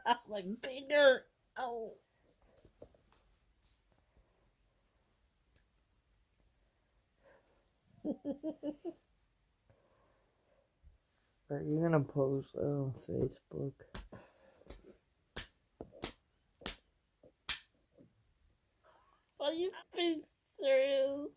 I'm like bigger. Oh. Are you gonna post that on Facebook? Are you being serious?